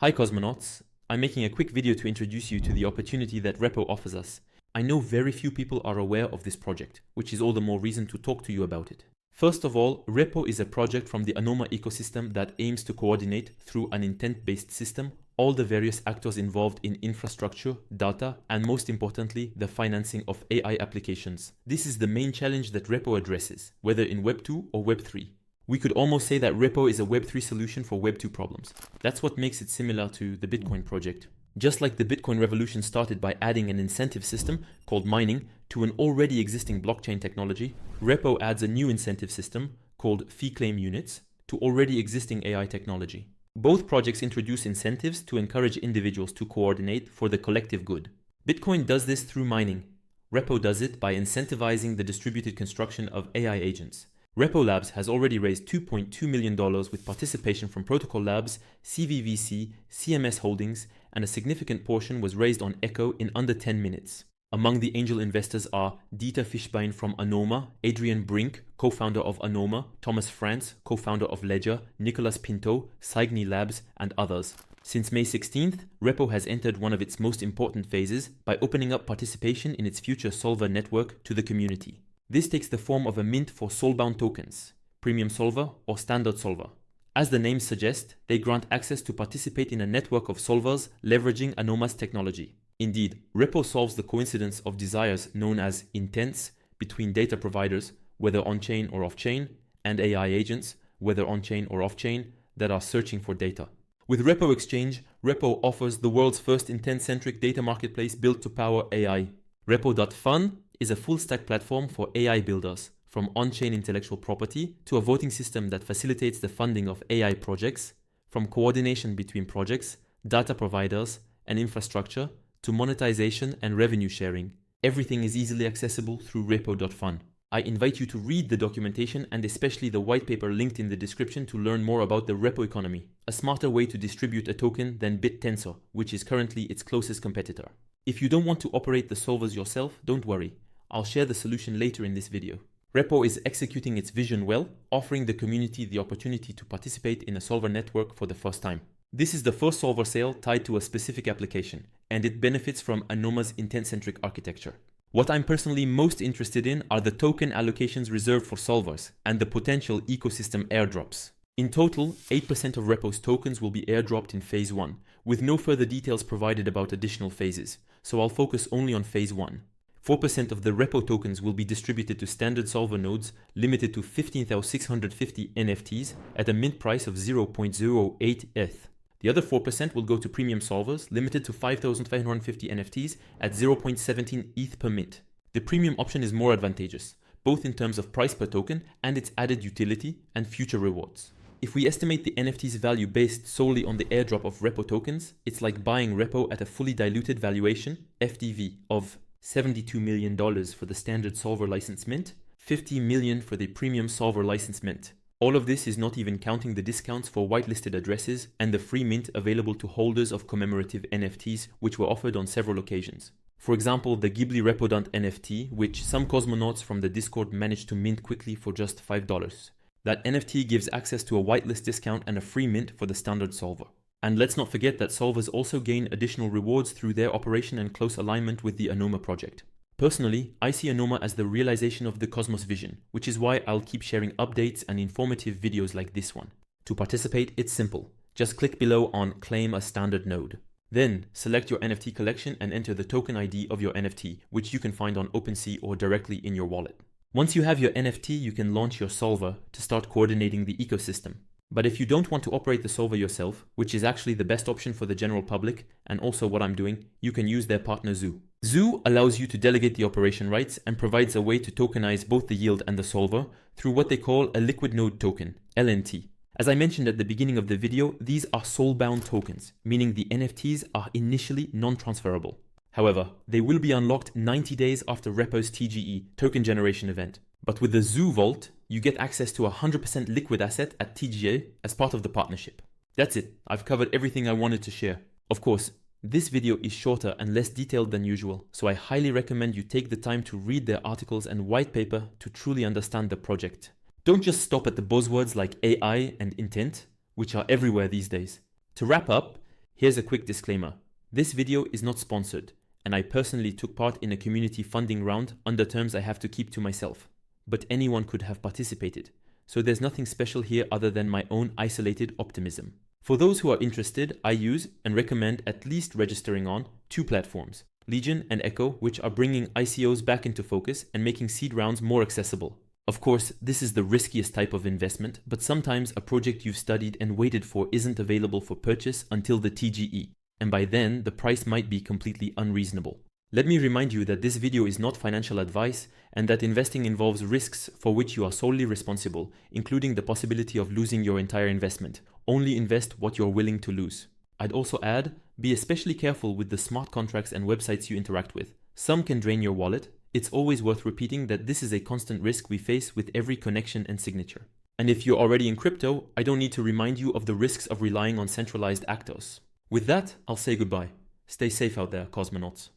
Hi Cosmonauts, I'm making a quick video to introduce you to the opportunity that Reppo offers us. I know very few people are aware of this project, which is all the more reason to talk to you about it. First of all, Reppo is a project from the Anoma ecosystem that aims to coordinate through an intent-based system all the various actors involved in infrastructure, data, and most importantly, the financing of AI applications. This is the main challenge that Reppo addresses, whether in Web 2 or Web 3. We could almost say that Reppo is a Web 3 solution for Web 2 problems. That's what makes it similar to the Bitcoin project. Just like the Bitcoin revolution started by adding an incentive system called mining to an already existing blockchain technology, Reppo adds a new incentive system called fee claim units to already existing AI technology. Both projects introduce incentives to encourage individuals to coordinate for the collective good. Bitcoin does this through mining. Reppo does it by incentivizing the distributed construction of AI agents. Reppo Labs has already raised $2.2 million with participation from Protocol Labs, CVVC, CMS Holdings, and a significant portion was raised on Echo in under 10 minutes. Among the angel investors are Dieter Fischbein from Anoma, Adrian Brink, co-founder of Anoma, Thomas France, co-founder of Ledger, Nicolas Pinto, Cygni Labs, and others. Since May 16th, Reppo has entered one of its most important phases by opening up participation in its future solver network to the community. This takes the form of a mint for soulbound tokens, premium solver or standard solver. As the name suggests, they grant access to participate in a network of solvers leveraging Anoma's technology. Indeed, Reppo solves the coincidence of desires known as intents between data providers, whether on-chain or off-chain, and AI agents, whether on-chain or off-chain, that are searching for data. With Reppo Exchange, Reppo offers the world's first intent-centric data marketplace built to power AI. Reppo.fun is a full-stack platform for AI builders, from on-chain intellectual property to a voting system that facilitates the funding of AI projects, from coordination between projects, data providers, and infrastructure, to monetization and revenue sharing. Everything is easily accessible through Reppo.fun. I invite you to read the documentation and especially the white paper linked in the description to learn more about the Reppo economy, a smarter way to distribute a token than BitTensor, which is currently its closest competitor. If you don't want to operate the solvers yourself, don't worry. I'll share the solution later in this video. Reppo is executing its vision well, offering the community the opportunity to participate in a solver network for the first time. This is the first solver sale tied to a specific application, and it benefits from Anoma's intent-centric architecture. What I'm personally most interested in are the token allocations reserved for solvers and the potential ecosystem airdrops. In total, 8% of Reppo's tokens will be airdropped in Phase 1, with no further details provided about additional phases, so I'll focus only on Phase 1. 4% of the Reppo tokens will be distributed to standard solver nodes limited to 15,650 NFTs at a mint price of 0.08 ETH. The other 4% will go to premium solvers limited to 5,550 NFTs at 0.17 ETH per mint. The premium option is more advantageous, both in terms of price per token and its added utility and future rewards. If we estimate the NFT's value based solely on the airdrop of Reppo tokens, it's like buying Reppo at a fully diluted valuation, FDV, of $72 million for the standard solver license mint, $50 million for the premium solver license mint. All of this is not even counting the discounts for whitelisted addresses and the free mint available to holders of commemorative NFTs which were offered on several occasions. For example, the Ghibli Repodant NFT, which some Cosmonauts from the Discord managed to mint quickly for just $5. That NFT gives access to a whitelist discount and a free mint for the standard solver. And let's not forget that solvers also gain additional rewards through their operation and close alignment with the Anoma project. Personally, I see Anoma as the realization of the Cosmos vision, which is why I'll keep sharing updates and informative videos like this one. To participate, it's simple. Just click below on Claim a Standard Node. Then, select your NFT collection and enter the token ID of your NFT, which you can find on OpenSea or directly in your wallet. Once you have your NFT, you can launch your solver to start coordinating the ecosystem. But if you don't want to operate the solver yourself, which is actually the best option for the general public, and also what I'm doing, you can use their partner Zoo. Zoo allows you to delegate the operation rights and provides a way to tokenize both the yield and the solver through what they call a liquid node token, LNT. As I mentioned at the beginning of the video, these are soulbound tokens, meaning the NFTs are initially non-transferable. However, they will be unlocked 90 days after Reppo's TGE, token generation event. But with the Zoo Vault, you get access to a 100% liquid asset at TGA as part of the partnership. That's it. I've covered everything I wanted to share. Of course, this video is shorter and less detailed than usual, so I highly recommend you take the time to read their articles and white paper to truly understand the project. Don't just stop at the buzzwords like AI and intent, which are everywhere these days. To wrap up, Here's a quick disclaimer. This video is not sponsored, and I personally took part in a community funding round under terms I have to keep to myself. But anyone could have participated, so there's nothing special here other than my own isolated optimism. For those who are interested, I use and recommend at least registering on 2 platforms, Legion and Echo, which are bringing ICOs back into focus and making seed rounds more accessible. Of course, this is the riskiest type of investment, but sometimes a project you've studied and waited for isn't available for purchase until the TGE, and by then the price might be completely unreasonable. Let me remind you that this video is not financial advice and that investing involves risks for which you are solely responsible, including the possibility of losing your entire investment. Only invest what you're willing to lose. I'd also add, be especially careful with the smart contracts and websites you interact with. Some can drain your wallet. It's always worth repeating that this is a constant risk we face with every connection and signature. And if you're already in crypto, I don't need to remind you of the risks of relying on centralized actors. With that, I'll say goodbye. Stay safe out there, Cosmonauts.